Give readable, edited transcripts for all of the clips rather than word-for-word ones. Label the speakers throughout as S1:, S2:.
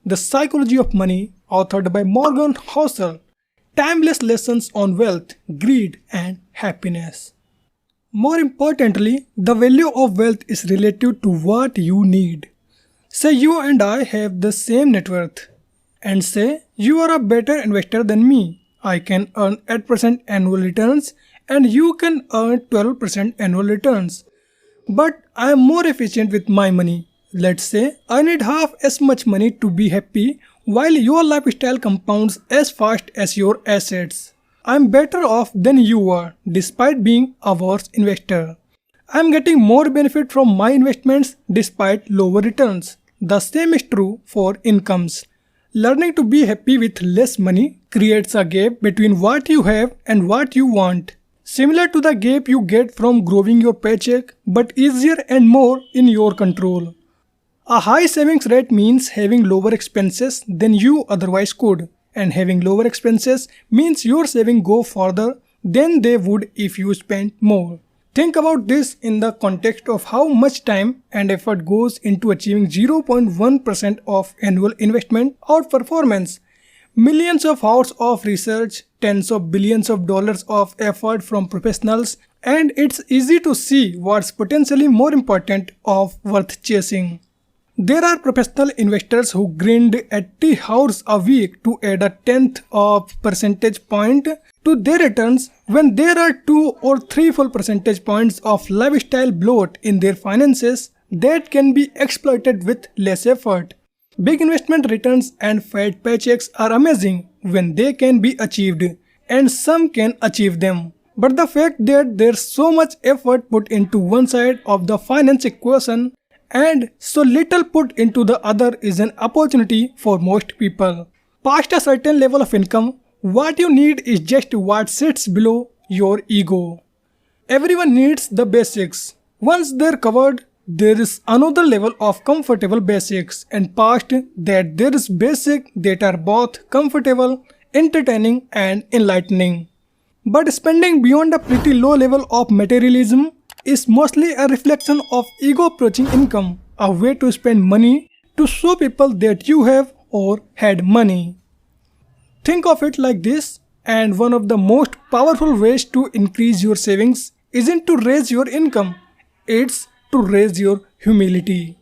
S1: The Psychology of Money, authored by Morgan Housel. Timeless lessons on wealth, greed, and happiness. More importantly, the value of wealth is relative to what you need. Say you and I have the same net worth, and say you are a better investor than me. I can earn 8% annual returns and you can earn 12% annual returns. But I am more efficient with my money. Let's say I need half as much money to be happy while your lifestyle compounds as fast as your assets. I am better off than you are despite being a worse investor. I am getting more benefit from my investments despite lower returns. The same is true for incomes. Learning to be happy with less money creates a gap between what you have and what you want. Similar to the gap you get from growing your paycheck, but easier and more in your control. A high savings rate means having lower expenses than you otherwise could, and having lower expenses means your savings go further than they would if you spent more. Think about this in the context of how much time and effort goes into achieving 0.1% of annual investment outperformance. Millions of hours of research, tens of billions of dollars of effort from professionals, and it's easy to see what's potentially more important or worth chasing. There are professional investors who grind 80 hours a week to add a tenth of percentage point to their returns when there are 2 or 3 full percentage points of lifestyle bloat in their finances that can be exploited with less effort. Big investment returns and fat paychecks are amazing when they can be achieved, and some can achieve them. But the fact that there's so much effort put into one side of the finance equation and so little put into the other is an opportunity for most people. Past a certain level of income, what you need is just what sits below your ego. Everyone needs the basics. Once they're covered, there is another level of comfortable basics, and past that there is basics that are both comfortable, entertaining, and enlightening. But spending beyond a pretty low level of materialism is mostly a reflection of ego approaching income, a way to spend money to show people that you have or had money. Think of it like this, and one of the most powerful ways to increase your savings isn't to raise your income, it's to raise your humility.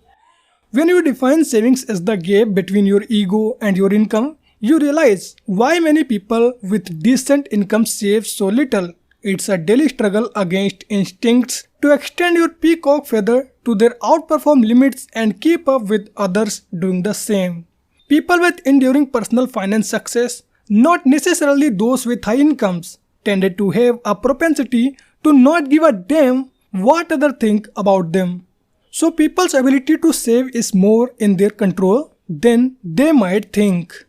S1: When you define savings as the gap between your ego and your income, you realize why many people with decent income save so little. It's a daily struggle against instincts to extend your peacock feather to their outperform limits and keep up with others doing the same. People with enduring personal finance success, not necessarily those with high incomes, tended to have a propensity to not give a damn what others think about them. So people's ability to save is more in their control than they might think.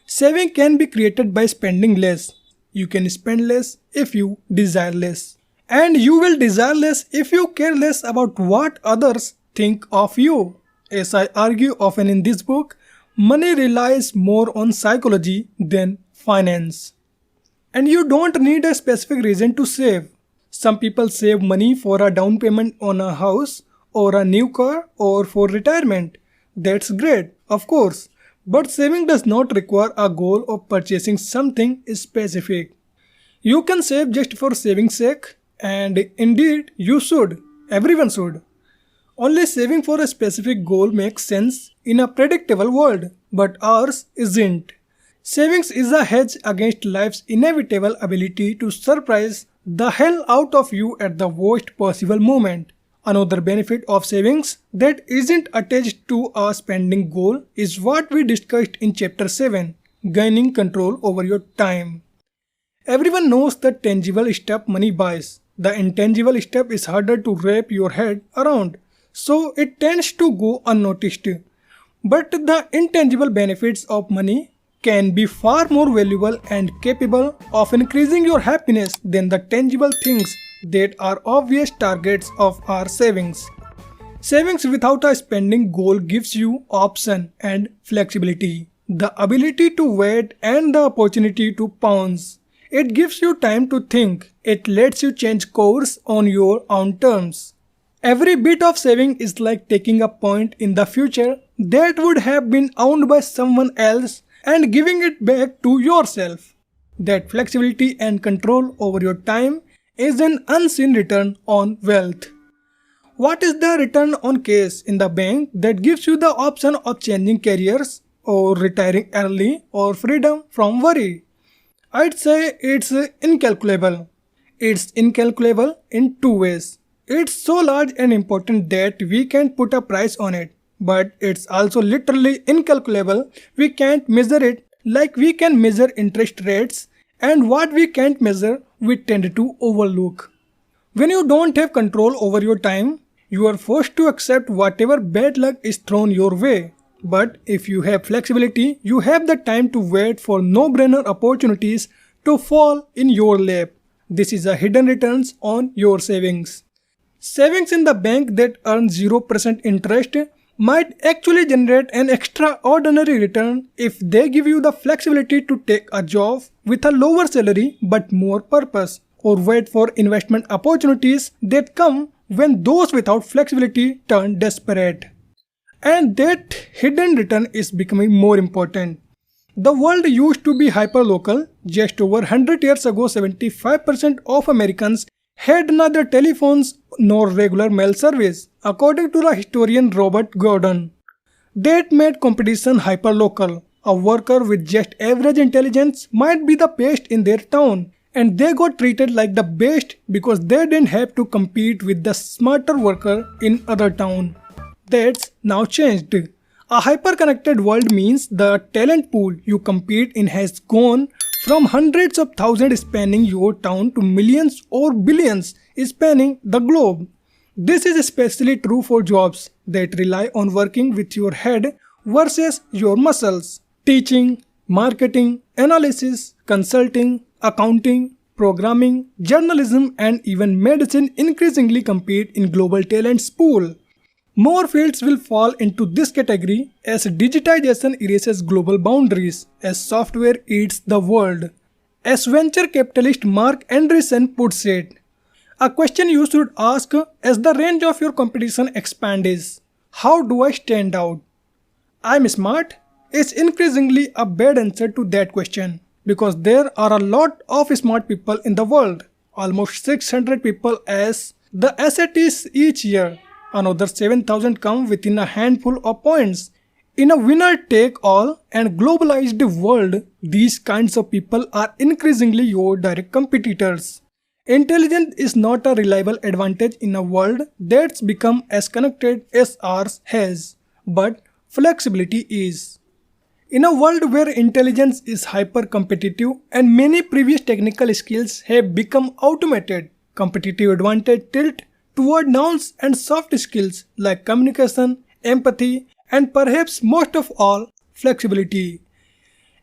S1: Saving can be created by spending less. You can spend less if you desire less. And you will desire less if you care less about what others think of you. As I argue often in this book, money relies more on psychology than finance. And you don't need a specific reason to save. Some people save money for a down payment on a house or a new car or for retirement. That's great, of course. But saving does not require a goal of purchasing something specific. You can save just for saving's sake, and indeed you should. Everyone should. Only saving for a specific goal makes sense in a predictable world, but ours isn't. Savings is a hedge against life's inevitable ability to surprise the hell out of you at the worst possible moment. Another benefit of savings that isn't attached to a spending goal is what we discussed in chapter 7, gaining control over your time. Everyone knows the tangible stuff money buys. The intangible stuff is harder to wrap your head around, so it tends to go unnoticed. But the intangible benefits of money can be far more valuable and capable of increasing your happiness than the tangible things that are obvious targets of our savings. Savings without a spending goal gives you option and flexibility, the ability to wait and the opportunity to pounce. It gives you time to think. It lets you change course on your own terms. Every bit of saving is like taking a point in the future that would have been owned by someone else and giving it back to yourself. That flexibility and control over your time is an unseen return on wealth. What is the return on cash in the bank that gives you the option of changing careers or retiring early or freedom from worry? I'd say it's incalculable. It's incalculable in two ways. It's so large and important that we can't put a price on it. But it's also literally incalculable. We can't measure it like we can measure interest rates, and what we can't measure, we tend to overlook. When you don't have control over your time, you are forced to accept whatever bad luck is thrown your way. But if you have flexibility, you have the time to wait for no-brainer opportunities to fall in your lap. This is a hidden returns on your savings. Savings in the bank that earn 0% interest might actually generate an extraordinary return if they give you the flexibility to take a job with a lower salary but more purpose, or wait for investment opportunities that come when those without flexibility turn desperate. And that hidden return is becoming more important. The world used to be hyperlocal. Just over 100 years ago, 75% of Americans had neither telephones nor regular mail service, according to the historian Robert Gordon. That made competition hyperlocal. A worker with just average intelligence might be the best in their town, and they got treated like the best because they didn't have to compete with the smarter worker in other town. That's now changed. A hyper-connected world means the talent pool you compete in has gone from hundreds of thousands spanning your town to millions or billions spanning the globe. This is especially true for jobs that rely on working with your head versus your muscles. Teaching, marketing, analysis, consulting, accounting, programming, journalism, and even medicine increasingly compete in global talents pool. More fields will fall into this category as digitization erases global boundaries, as software eats the world. As venture capitalist Mark Andreessen puts it, a question you should ask as the range of your competition expands is, how do I stand out? I'm smart is increasingly a bad answer to that question, because there are a lot of smart people in the world, almost 600 people as the SATs each year. Another 7,000 come within a handful of points. In a winner-take-all and globalized world, these kinds of people are increasingly your direct competitors. Intelligence is not a reliable advantage in a world that's become as connected as ours has, but flexibility is. In a world where intelligence is hyper-competitive and many previous technical skills have become automated, competitive advantage tilt toward nouns and soft skills like communication, empathy, and perhaps most of all, flexibility.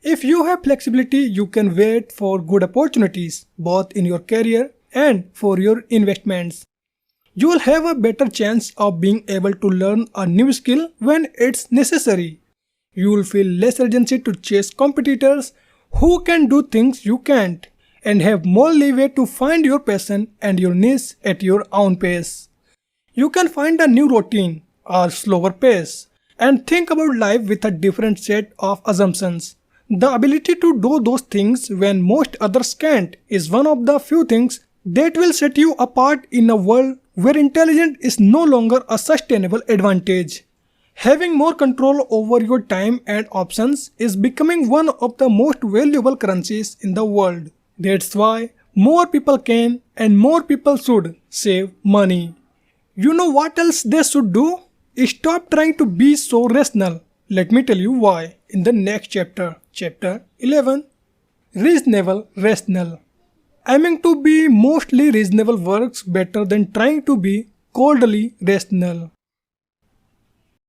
S1: If you have flexibility, you can wait for good opportunities, both in your career and for your investments. You will have a better chance of being able to learn a new skill when it's necessary. You will feel less urgency to chase competitors who can do things you can't, and have more leeway to find your passion and your niche at your own pace. You can find a new routine or slower pace and think about life with a different set of assumptions. The ability to do those things when most others can't is one of the few things that will set you apart in a world where intelligence is no longer a sustainable advantage. Having more control over your time and options is becoming one of the most valuable currencies in the world. That's why more people can and more people should save money. You know what else they should do? Stop trying to be so rational. Let me tell you why in the next chapter, chapter 11. Reasonable rational. Aiming to be mostly reasonable works better than trying to be coldly rational.